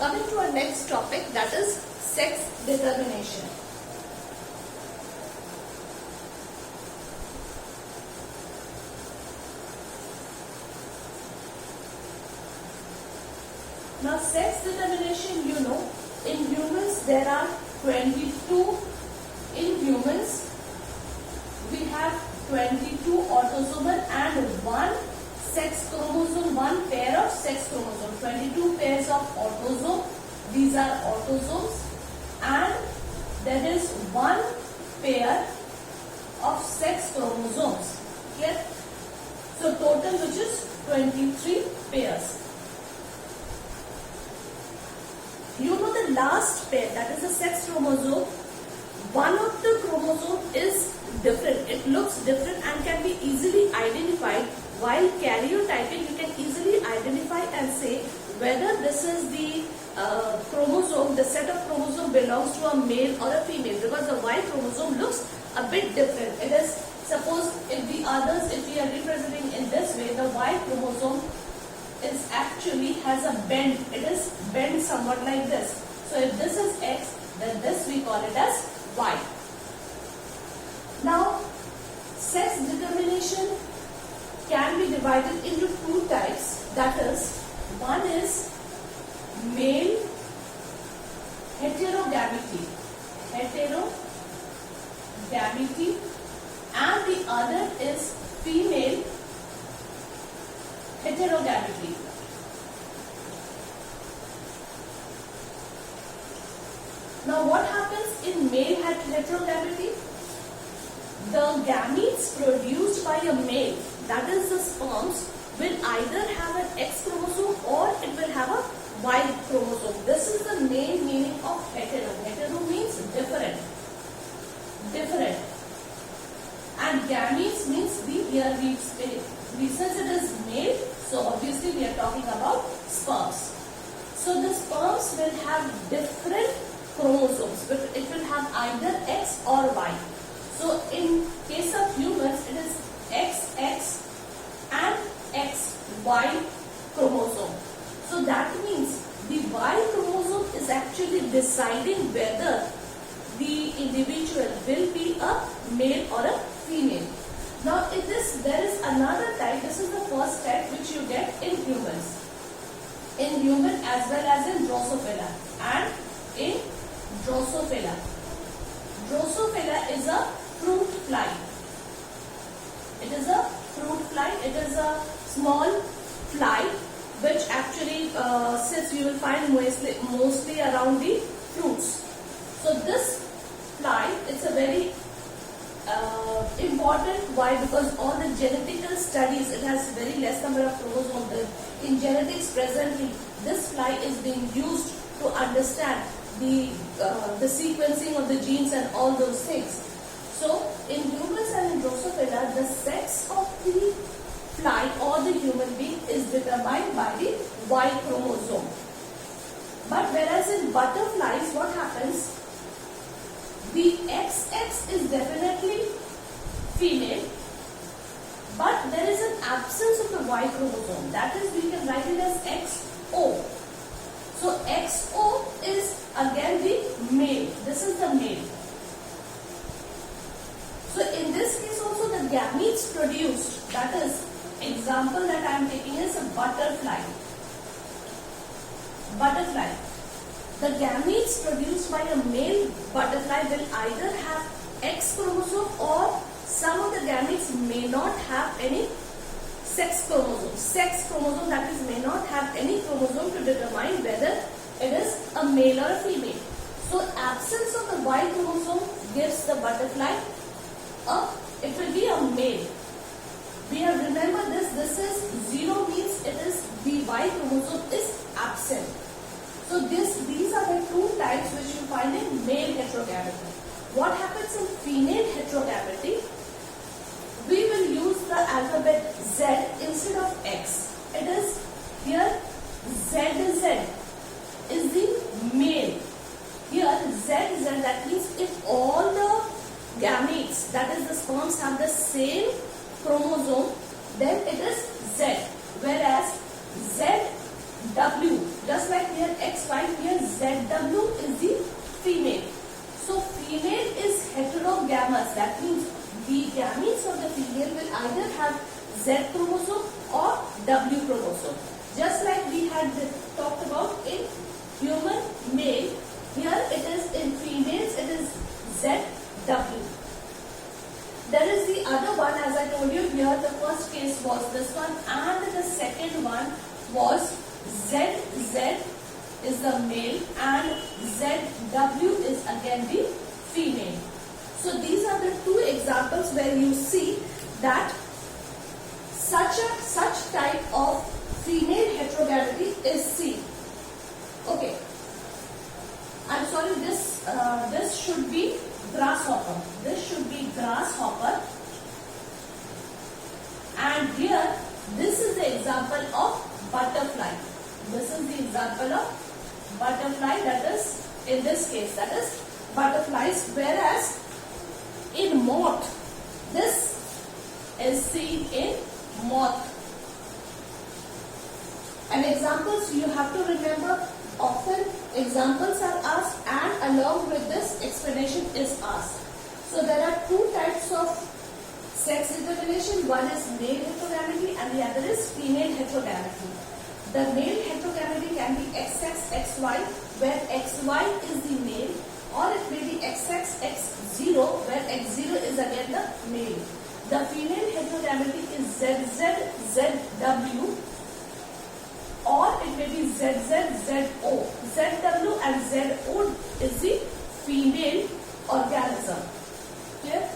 Coming to our next topic, that is sex determination. Now sex determination, you know, in humans there are 22, in humans we have 22 autosomal and one sex chromosome, one pair of sex chromosome, 22 pairs of autosome, these are autosomes, and there is one pair of sex chromosomes, clear? So total which is 23 pairs. You know the last pair, that is the sex chromosome, one of the chromosome is different, it looks different and can be easily identified. While karyotyping, you can easily identify and say whether this is the chromosome, the set of chromosome belongs to a male or a female, because the Y chromosome looks a bit different. It is, suppose if the others, if we are representing in this way, the Y chromosome is actually has a bend, it is bent somewhat like this. So if this is X, then this we call it as Y. Now, sex determination can be divided into two types, that is, one is male heterogamity, and the other is female heterogamity. Now what happens in male heterogamity? The gametes produced by a male, that is the sperms, will either have an X chromosome or it will have a Y chromosome. This is the main meaning of hetero. Hetero means different. And gametes means here since it is male, so obviously we are talking about sperms. So the sperms will have different chromosomes, but it will have either X or Y. So in case of humans, it is XX and XY chromosome. So that means the Y chromosome is actually deciding whether the individual will be a male or a female. Now in this, there is another type. This is the first type which you get in humans. In human as well as in Drosophila. And in Drosophila. Drosophila is a fruit fly. It is a fruit fly. It is a small fly which actually sits, you will find mostly around the fruits. So this fly, it's a very important. Why? Because all the genetical studies, it has very less number of chromosomes. In genetics presently, this fly is being used to understand the sequencing of the genes and all those things. So in humans and in Drosophila, the sex of the fly or the human being is determined by the Y chromosome. But whereas in butterflies, what happens? The XX is definitely female, but there is an absence of the Y chromosome. That is, we can write it as XO. So XO is again the male. This is the male. So in this case also the gametes produced, that is, example that I am taking is a butterfly. The gametes produced by a male butterfly will either have X chromosome or some of the gametes may not have any sex chromosome. Sex chromosome, that is, may not have any chromosome to determine whether it is a male or a female. So absence of the Y chromosome gives the butterfly it will be a male. We have remember this is 0 means it is the Y chromosome is absent. So these are the two types which you find in male heterogamity. What happens in female heterogamity? We will use the alphabet Z instead of X. It is here ZZ is the male. Here ZZ, that means if all the gametes, that is the sperms, have the same chromosome, then it is Z. Whereas W. Just like here XY, here ZW is the female. So female is heterogamous. That means the gametes of the female will either have Z chromosome or W chromosome. Just like we had talked about in human male, here it is in females, it is ZW. There is the other one, as I told you here, the first case was this one and the second one was ZZ is the male and ZW is again the female. So these are the two examples where you see that such type of female heterogamety is seen. Okay. I'm sorry, this should be grasshopper. This should be grasshopper. And here, this is the example of butterfly. This is the example of butterfly, that is, in this case, that is butterflies. Whereas in moth, this is seen in moth. And examples you have to remember, often examples are asked and along with this explanation is asked. So there are two types of sex determination. One is male heterogamety and the other is female heterogamety. The male heterogamety can be XX, XY, where XY is the male, or it may be XX, X0, where X0 is again the male. The female heterogamety is ZZ, ZW, or it may be ZZ, ZO. ZW and ZO is the female organism. Clear?